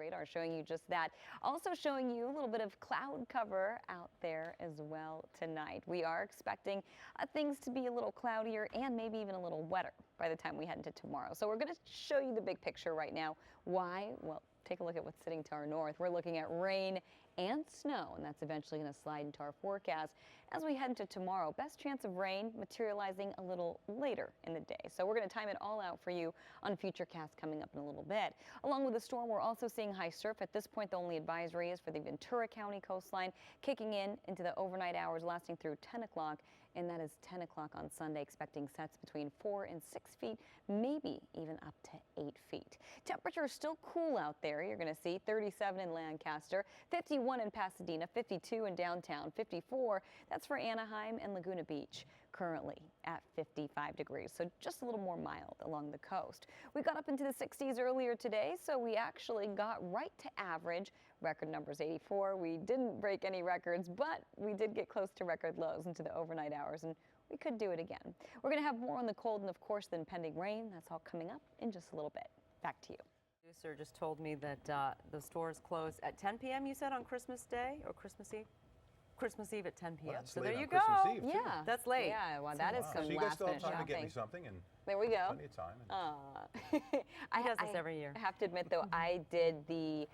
radar showing you just that. Also showing you a little bit of cloud cover out there as well tonight. We are expecting things to be a little cloudier and maybe even a little wetter by the time we head into tomorrow. So we're going to show you the big picture right now. Why? Well, take a look at what's sitting to our north. We're looking at rain and snow, and that's eventually going to slide into our forecast as we head into tomorrow. Best chance of rain materializing a little later in the day. So we're going to time it all out for you on FutureCast coming up in a little bit. Along with the storm, we're also seeing high surf. At this point, the only advisory is for the Ventura County coastline, kicking in into the overnight hours lasting through 10 o'clock. And that is 10 o'clock on Sunday, expecting sets between 4 and 6 feet, maybe even up to 8 feet. Temperatures still cool out there. You're going to see 37 in Lancaster, 51 in Pasadena, 52 in downtown, 54. That's for Anaheim and Laguna Beach, currently at 55 degrees. So just a little more mild along the coast. We got up into the 60s earlier today, so we actually got right to average. Record numbers 84. We didn't break any records, but we did get close to record lows into the overnight hours, and we could do it again. We're going to have more on the cold and, of course, the impending rain. That's all coming up in just a little bit. Back to you. The producer just told me that the stores close at 10 p.m. You said on Christmas Day or Christmas Eve? Christmas Eve at 10 p.m. Well, so there you Christmas go. Eve, too. Yeah, That's late. Yeah, well, that is some So you guys last still have minute time shopping. to get me something, and There we go. plenty of time. He does this every year. I have to admit, though, I did the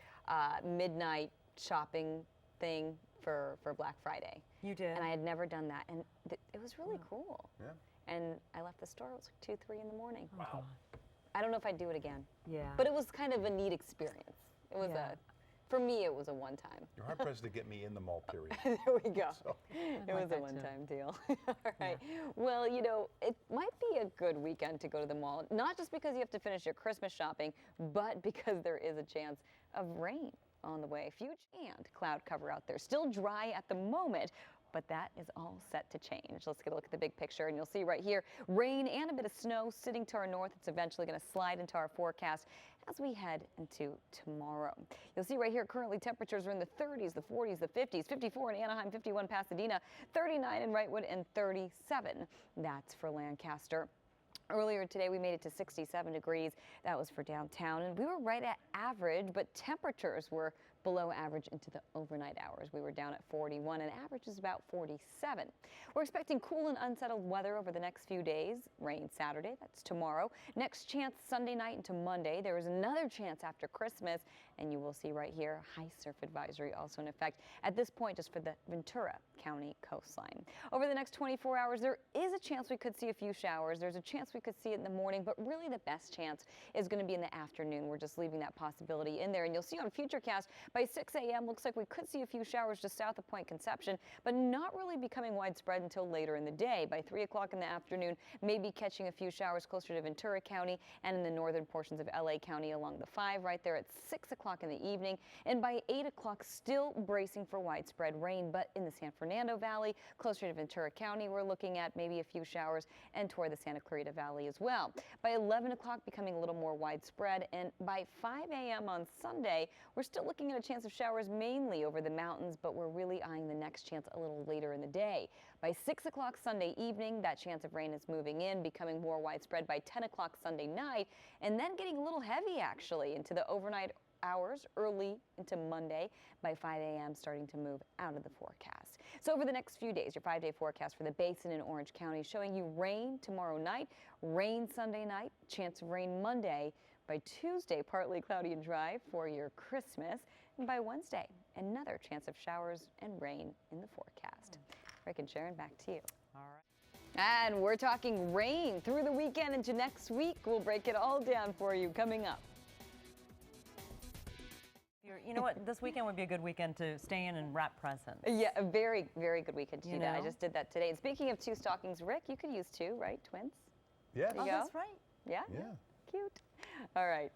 midnight shopping thing for Black Friday. You did? And I had never done that, and it was really cool. Yeah. And I left the store, it was like 2, 3 in the morning. Wow. I don't know if I'd do it again. Yeah. But it was kind of a neat experience. It was for me, it was a one-time. You're hard pressed to get me in the mall, period. There we go. So. It was a one-time deal. All right. Well, you know, it might be a good weekend to go to the mall, not just because you have to finish your Christmas shopping, but because there is a chance of rain on the way. Huge and cloud cover out there. Still dry at the moment, but that is all set to change. Let's get a look at the big picture, and you'll see right here, rain and a bit of snow sitting to our north. It's eventually going to slide into our forecast as we head into tomorrow. You'll see right here, currently temperatures are in the 30s, the 40s, the 50s, 54 in Anaheim, 51 Pasadena, 39 in Wrightwood, and 37. That's for Lancaster. Earlier today, we made it to 67 degrees. That was for downtown, and we were right at average, but temperatures were below average into the overnight hours. We were down at 41, and average is about 47. We're expecting cool and unsettled weather over the next few days. Rain Saturday, that's tomorrow. Next chance Sunday night into Monday. There is another chance after Christmas, and you will see right here, high surf advisory also in effect at this point just for the Ventura County coastline. Over the next 24 hours, there is a chance we could see a few showers. There's a chance we could see it in the morning, but really the best chance is going to be in the afternoon. We're just leaving that possibility in there, and you'll see on FutureCast by 6 a.m. looks like we could see a few showers just south of Point Conception, but not really becoming widespread until later in the day. By 3 o'clock in the afternoon, maybe catching a few showers closer to Ventura County and in the northern portions of LA County along the 5 right there at 6 o'clock in the evening. And by 8 o'clock, still bracing for widespread rain, but in the San Fernando Valley, closer to Ventura County, we're looking at maybe a few showers and toward the Santa Clarita Valley as well. By 11 o'clock, becoming a little more widespread, and by 5 a.m. on Sunday, we're still looking at a chance of showers mainly over the mountains, but we're really eyeing the next chance a little later in the day. By 6 o'clock Sunday evening, that chance of rain is moving in, becoming more widespread by 10 o'clock Sunday night, and then getting a little heavy actually into the overnight hours early into Monday. By 5 a.m. starting to move out of the forecast. So over the next few days, your 5-day forecast for the Basin and Orange County showing you rain tomorrow night, rain Sunday night, chance of rain Monday. By Tuesday, partly cloudy and dry for your Christmas. And by Wednesday, another chance of showers and rain in the forecast. Rick and Sharon, back to you. All right. And we're talking rain through the weekend into next week. We'll break it all down for you coming up. You know what? This weekend would be a good weekend to stay in and wrap presents. Yeah, a very, very good weekend to do that. I know? just did that today. And speaking of 2 stockings, Rick, you could use 2, right? Twins? Yeah. There Oh, you go. that's right. Yeah? Yeah. Cute. All right.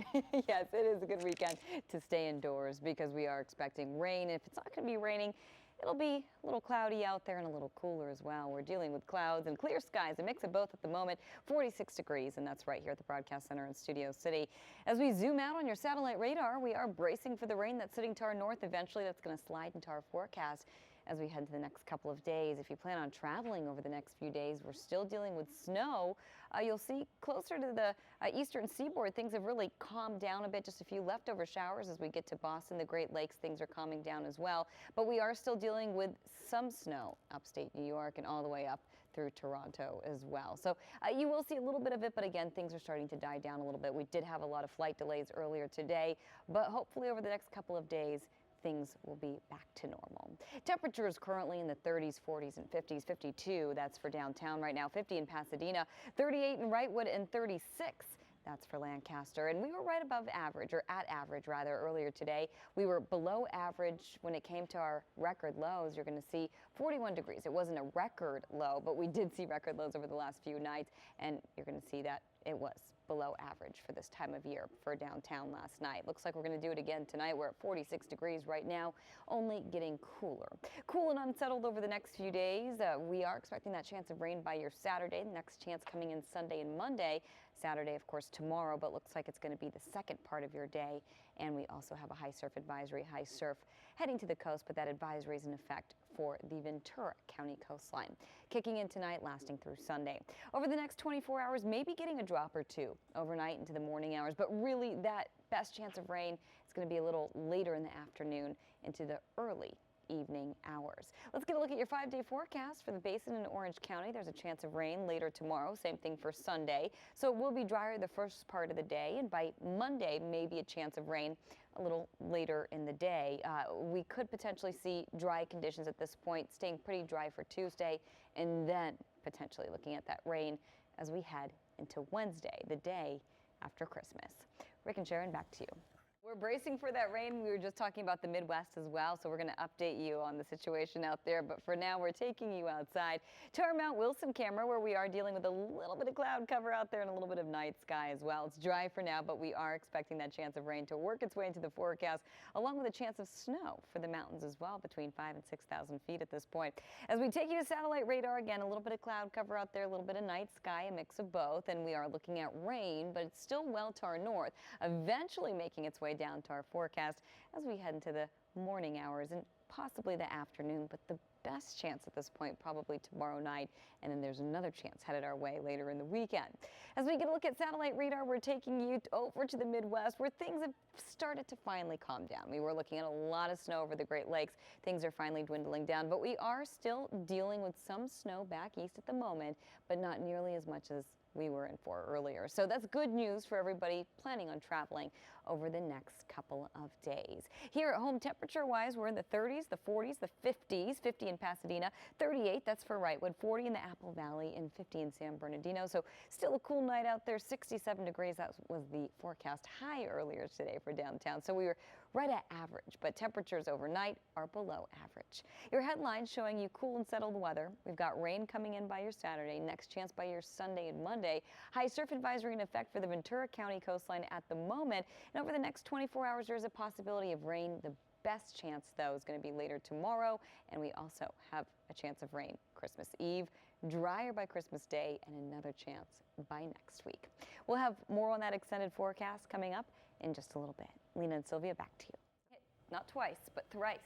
Yes, it is a good weekend to stay indoors because we are expecting rain. If it's not going to be raining, it'll be a little cloudy out there and a little cooler as well. We're dealing with clouds and clear skies, a mix of both at the moment, 46 degrees, and that's right here at the Broadcast Center in Studio City. As we zoom out on your satellite radar, we are bracing for the rain that's sitting to our north. Eventually, that's going to slide into our forecast as we head to the next couple of days. If you plan on traveling over the next few days, we're still dealing with snow You'll see closer to the eastern seaboard, things have really calmed down a bit. Just a few leftover showers as we get to Boston, the Great Lakes, things are calming down as well. But we are still dealing with some snow upstate New York and all the way up through Toronto as well. So you will see a little bit of it, but again, things are starting to die down a little bit. We did have a lot of flight delays earlier today, but hopefully over the next couple of days, things will be back to normal. Temperatures currently in the 30s, 40s, and 50s. 52, that's for downtown right now. 50 in Pasadena, 38 in Wrightwood, and 36. That's for Lancaster. And we were right above average, or at average rather, earlier today. We were below average when it came to our record lows. You're going to see 41 degrees. It wasn't a record low, but we did see record lows over the last few nights. And you're going to see that it was below average for this time of year for downtown last night. Looks like we're going to do it again tonight. We're at 46 degrees right now, only getting cooler. Cool and unsettled over the next few days. We are expecting that chance of rain by your Saturday. The next chance coming in Sunday and Monday. Saturday, of course, tomorrow, but looks like it's going to be the second part of your day. And we also have a high surf advisory, high surf heading to the coast, but that advisory is in effect for the Ventura County coastline. Kicking in tonight, lasting through Sunday. Over the next 24 hours, maybe getting a drop or two overnight into the morning hours, but really that best chance of rain is going to be a little later in the afternoon into the early evening hours. Let's get a look at your 5-day forecast for the Basin in Orange County. There's a chance of rain later tomorrow. Same thing for Sunday. So it will be drier the first part of the day, and by Monday, maybe a chance of rain a little later in the day. We could potentially see dry conditions at this point, staying pretty dry for Tuesday, and then potentially looking at that rain as we head into Wednesday, the day after Christmas. Rick and Sharon, back to you. We're bracing for that rain. We were just talking about the Midwest as well, so we're going to update you on the situation out there. But for now, we're taking you outside to our Mount Wilson camera, where we are dealing with a little bit of cloud cover out there and a little bit of night sky as well. It's dry for now, but we are expecting that chance of rain to work its way into the forecast, along with a chance of snow for the mountains as well, between 5,000 and 6,000 feet at this point. As we take you to satellite radar, again, a little bit of cloud cover out there, a little bit of night sky, a mix of both, and we are looking at rain, but it's still well to our north, eventually making its way down to our forecast as we head into the morning hours and possibly the afternoon, but the best chance at this point probably tomorrow night, and then there's another chance headed our way later in the weekend. As we get a look at satellite radar, we're taking you over to the Midwest, where things have started to finally calm down. We were looking at a lot of snow over the Great Lakes. Things are finally dwindling down, but we are still dealing with some snow back east at the moment, but not nearly as much as we were in for earlier. So that's good news for everybody planning on traveling over the next couple of days. Here at home, temperature-wise, we're in the 30s, the 40s, the 50s, 50 in Pasadena, 38, that's for Wrightwood, 40 in the Apple Valley, and 50 in San Bernardino. So still a cool night out there, 67 degrees. That was the forecast high earlier today for downtown. So we were right at average, but temperatures overnight are below average. Your headlines showing you cool and settled weather. We've got rain coming in by your Saturday, next chance by your Sunday and Monday. High surf advisory in effect for the Ventura County coastline at the moment. And over the next 24 hours, there's a possibility of rain. The best chance, though, is going to be later tomorrow, and we also have a chance of rain Christmas Eve, drier by Christmas Day, and another chance by next week. We'll have more on that extended forecast coming up in just a little bit. Lena and Sylvia, back to you. Not twice, but thrice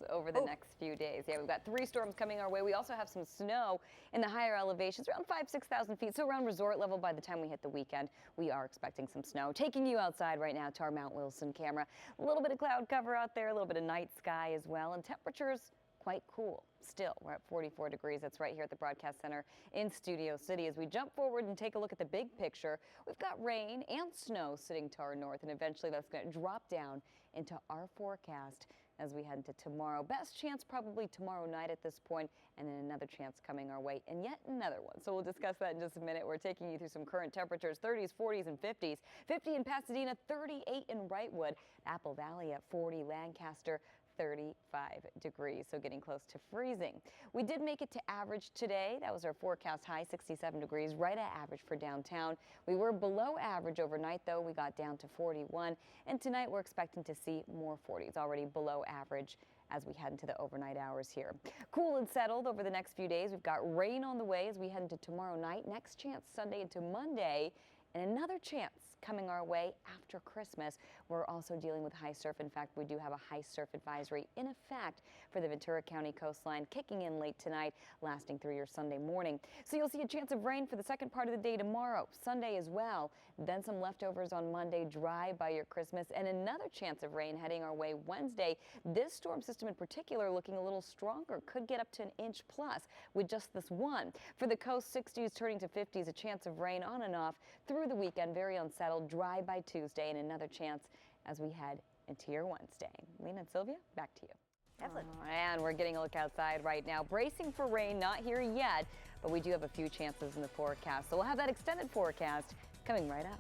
over the next few days. Yeah, we've got 3 storms coming our way. We also have some snow in the higher elevations, around 6,000 feet, so around resort level by the time we hit the weekend. We are expecting some snow. Taking you outside right now to our Mount Wilson camera. A little bit of cloud cover out there, a little bit of night sky as well, and temperatures quite cool. Still, we're at 44 degrees. That's right here at the Broadcast Center in Studio City. As we jump forward and take a look at the big picture, we've got rain and snow sitting to our north, and eventually that's going to drop down into our forecast as we head into tomorrow. Best chance probably tomorrow night at this point, and then another chance coming our way, and yet another one. So we'll discuss that in just a minute. We're taking you through some current temperatures, 30s, 40s, and 50s. 50 in Pasadena, 38 in Wrightwood, Apple Valley at 40, Lancaster 35 degrees, so getting close to freezing. We did make it to average today. That was our forecast high, 67 degrees, right at average for downtown. We were below average overnight, though. We got down to 41, and tonight we're expecting to see more 40s, already below average as we head into the overnight hours here. Cool and settled over the next few days. We've got rain on the way as we head into tomorrow night. Next chance Sunday into Monday, and another chance coming our way after Christmas We're also dealing with high surf. In fact, we do have a high surf advisory in effect for the Ventura County coastline, kicking in late tonight, lasting through your Sunday morning. So you'll see a chance of rain for the second part of the day tomorrow, Sunday as well. Then some leftovers on Monday, dry by your Christmas, and another chance of rain heading our way Wednesday. This storm system in particular looking a little stronger, could get up to an inch plus with just this one. For the coast, 60s turning to 50s, a chance of rain on and off through the weekend, very unsettled, dry by Tuesday, and another chance as we head into your Wednesday. Lena and Sylvia, back to you. Evelyn. And we're getting a look outside right now, bracing for rain, not here yet, but we do have a few chances in the forecast. So we'll have that extended forecast coming right up.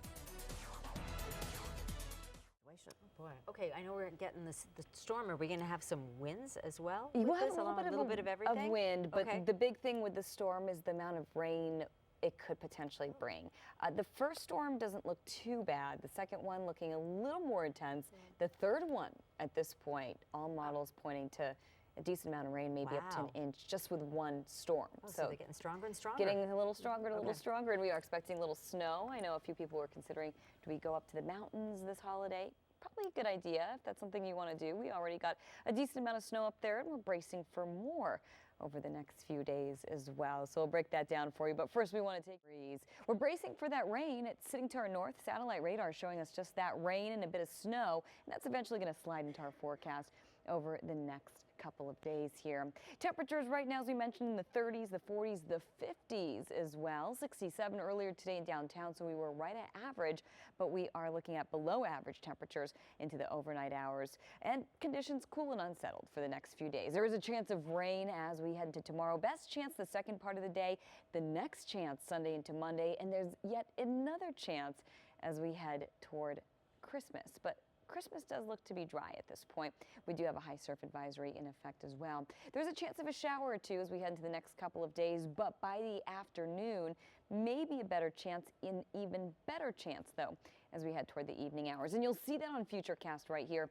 Oh boy. Okay, I know we're getting the storm. Are we going to have some winds as well? We'll with have this, a along with little bit of everything? of wind, but Okay. the big thing with the storm is the amount of rain it could potentially bring. The first storm doesn't look too bad. The second one looking a little more intense. The third one at this point, all models pointing to a decent amount of rain, maybe up to an Wow. inch, just with one storm. Oh, so they're getting stronger and stronger. Getting a little stronger and a little Okay. stronger, and we are expecting a little snow. I know a few people were considering, do we go up to the mountains this holiday? Probably a good idea if that's something you want to do. We already got a decent amount of snow up there, and we're bracing for more over the next few days as well. So we'll break that down for you. But first, we want to take a breeze. We're bracing for that rain. It's sitting to our north. Satellite radar showing us just that rain and a bit of snow, and that's eventually going to slide into our forecast over the next couple of days here. Temperatures right now, as we mentioned, in the 30s, the 40s, the 50s as well. 67 earlier today in downtown, so we were right at average, but we are looking at below average temperatures into the overnight hours, and conditions cool and unsettled for the next few days. There is a chance of rain as we head into tomorrow. Best chance the second part of the day, the next chance Sunday into Monday, and there's yet another chance as we head toward Christmas. But Christmas does look to be dry at this point. We do have a high surf advisory in effect as well. There's a chance of a shower or two as we head into the next couple of days, but by the afternoon, maybe a better chance, an even better chance though, as we head toward the evening hours. And you'll see that on Futurecast right here.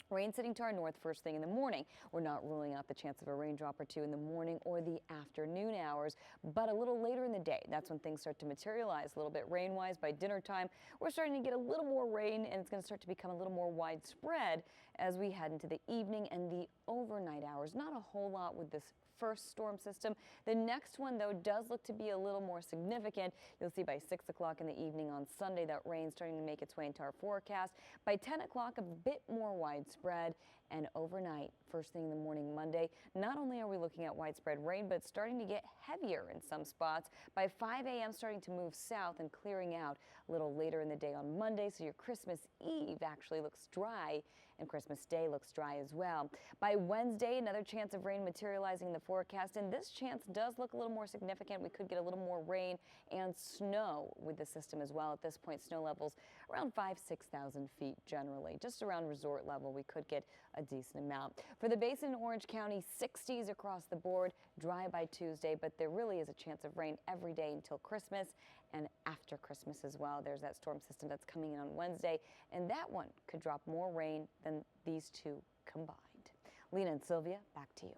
Rain sitting to our north first thing in the morning. We're not ruling out the chance of a raindrop or two in the morning or the afternoon hours, but a little later in the day. That's when things start to materialize a little bit rain-wise. By dinner time, we're starting to get a little more rain, and it's going to start to become a little more widespread as we head into the evening and the overnight hours. Not a whole lot with this first storm system. The next one, though, does look to be a little more significant. You'll see by 6 o'clock in the evening on Sunday that rain starting to make its way into our forecast. By 10 o'clock, a bit more widespread. And overnight, first thing in the morning Monday, not only are we looking at widespread rain, but it's starting to get heavier in some spots. By 5 a.m., starting to move south and clearing out a little later in the day on Monday. So your Christmas Eve actually looks dry, and Christmas Day looks dry as well. By Wednesday, another chance of rain materializing in the forecast, and this chance does look a little more significant. We could get a little more rain and snow with the system as well. At this point, snow levels around 6,000 feet generally. Just around resort level, we could get a decent amount. For the basin in Orange County, 60s across the board, dry by Tuesday, but there really is a chance of rain every day until Christmas and after Christmas as well. There's that storm system that's coming in on Wednesday, and that one could drop more rain than these two combined. Lena and Sylvia, back to you.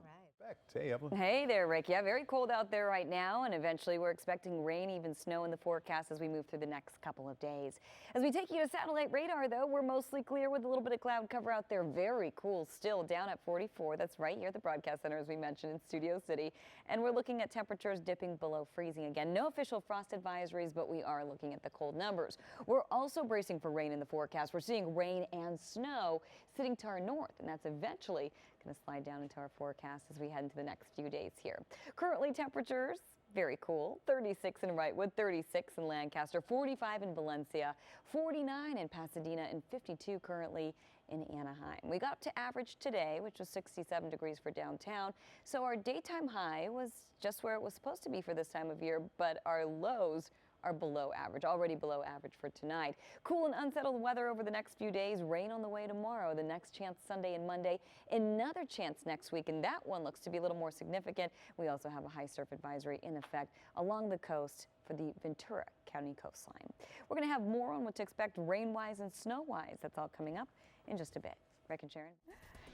Hey, Evelyn. Hey there, Rick. Yeah, very cold out there right now, and eventually we're expecting rain, even snow in the forecast as we move through the next couple of days. As we take you to satellite radar, though, we're mostly clear with a little bit of cloud cover out there. Very cool still, down at 44. That's right here at the broadcast center, as we mentioned, in Studio City. And we're looking at temperatures dipping below freezing again. No official frost advisories, but we are looking at the cold numbers. We're also bracing for rain in the forecast. We're seeing rain and snow sitting to our north, and that's eventually going to slide down into our forecast as we head into the next few days here. Currently, temperatures very cool. 36 in Wrightwood, 36 in Lancaster, 45 in Valencia, 49 in Pasadena, and 52 currently in Anaheim. We got up to average today, which was 67 degrees for downtown. So our daytime high was just where it was supposed to be for this time of year, but our lows are below average, already below average for tonight. Cool and unsettled weather over the next few days. Rain on the way tomorrow. The next chance Sunday and Monday. Another chance next week, and that one looks to be a little more significant. We also have a high surf advisory in effect along the coast for the Ventura County coastline. We're going to have more on what to expect rain-wise and snow-wise. That's all coming up in just a bit. Rick and Sharon.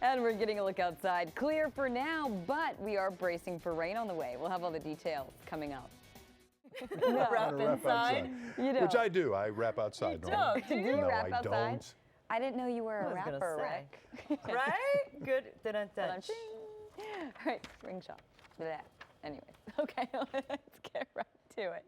And we're getting a look outside. Clear for now, but we are bracing for rain on the way. We'll have all the details coming up. Wrap inside? You don't. Which I do. I wrap outside. You don't. Do you No, wrap I outside? don't. I didn't know you were I a was gonna rapper, say. Rick. Right? Good. Dun-dun-dun. All right, ring shop. Blah. Anyways, okay, let's get right to it.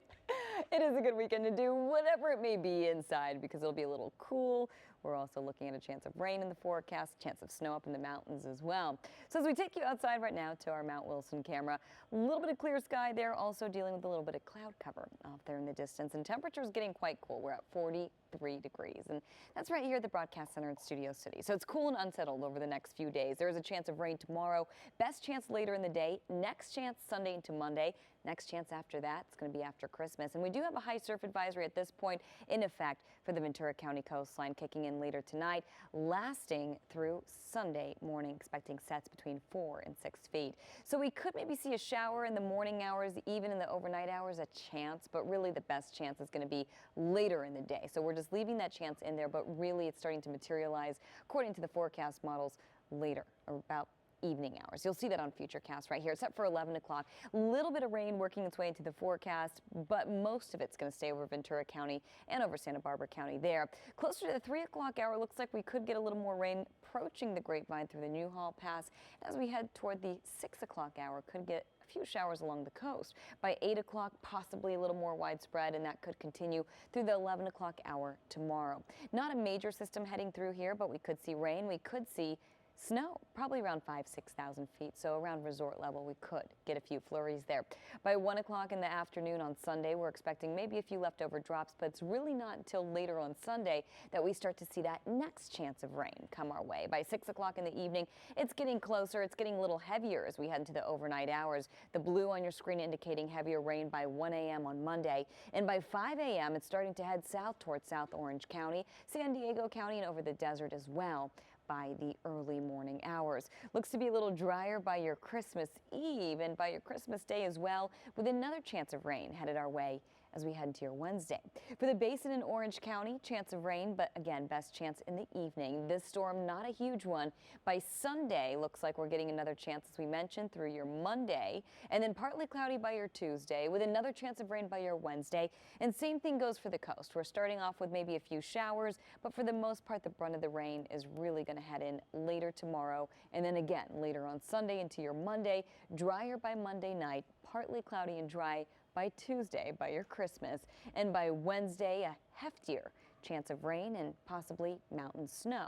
It is a good weekend to do whatever it may be inside because it'll be a little cool. We're also looking at a chance of rain in the forecast, chance of snow up in the mountains as well. So as we take you outside right now to our Mount Wilson camera, a little bit of clear sky there, also dealing with a little bit of cloud cover off there in the distance, and temperatures getting quite cool. We're at 43 degrees, and that's right here at the Broadcast Center in Studio City. So it's cool and unsettled over the next few days. There is a chance of rain tomorrow, best chance later in the day, next chance Sunday into Monday. Next chance after that, it's going to be after Christmas. And we do have a high surf advisory at this point in effect for the Ventura County coastline, kicking in later tonight, lasting through Sunday morning, expecting sets between 4 and 6 feet. So we could maybe see a shower in the morning hours, even in the overnight hours, a chance, but really the best chance is going to be later in the day. So we're just leaving that chance in there, but really it's starting to materialize, according to the forecast models, later, or about evening hours. You'll see that on Futurecast right here. It's set for 11 o'clock. A little bit of rain working its way into the forecast, but most of it's going to stay over Ventura County and over Santa Barbara County there. Closer to the 3 o'clock hour, looks like we could get a little more rain approaching the Grapevine through the Newhall Pass. As we head toward the 6 o'clock hour, could get a few showers along the coast. By 8 o'clock, possibly a little more widespread, and that could continue through the 11 o'clock hour tomorrow. Not a major system heading through here, but we could see rain. We could see snow, probably around 6,000 feet, so around resort level we could get a few flurries there. By 1 o'clock in the afternoon on Sunday, we're expecting maybe a few leftover drops, but it's really not until later on Sunday that we start to see that next chance of rain come our way. By 6 o'clock in the evening, it's getting closer, it's getting a little heavier as we head into the overnight hours. The blue on your screen indicating heavier rain by 1 a.m. on Monday, and by 5 a.m. it's starting to head south towards South Orange County, San Diego County, and over the desert as well by the early morning hours. Looks to be a little drier by your Christmas Eve and by your Christmas Day as well, with another chance of rain headed our way as we head into your Wednesday. For the basin in Orange County, chance of rain, but again, best chance in the evening. This storm, not a huge one. By Sunday, looks like we're getting another chance, as we mentioned, through your Monday, and then partly cloudy by your Tuesday, with another chance of rain by your Wednesday. And same thing goes for the coast. We're starting off with maybe a few showers, but for the most part, the brunt of the rain is really going to head in later tomorrow, and then again, later on Sunday into your Monday, drier by Monday night, partly cloudy and dry by Tuesday, by your Christmas, and by Wednesday, a heftier chance of rain and possibly mountain snow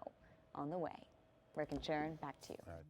on the way. Rick and Sharon, back to you. All right.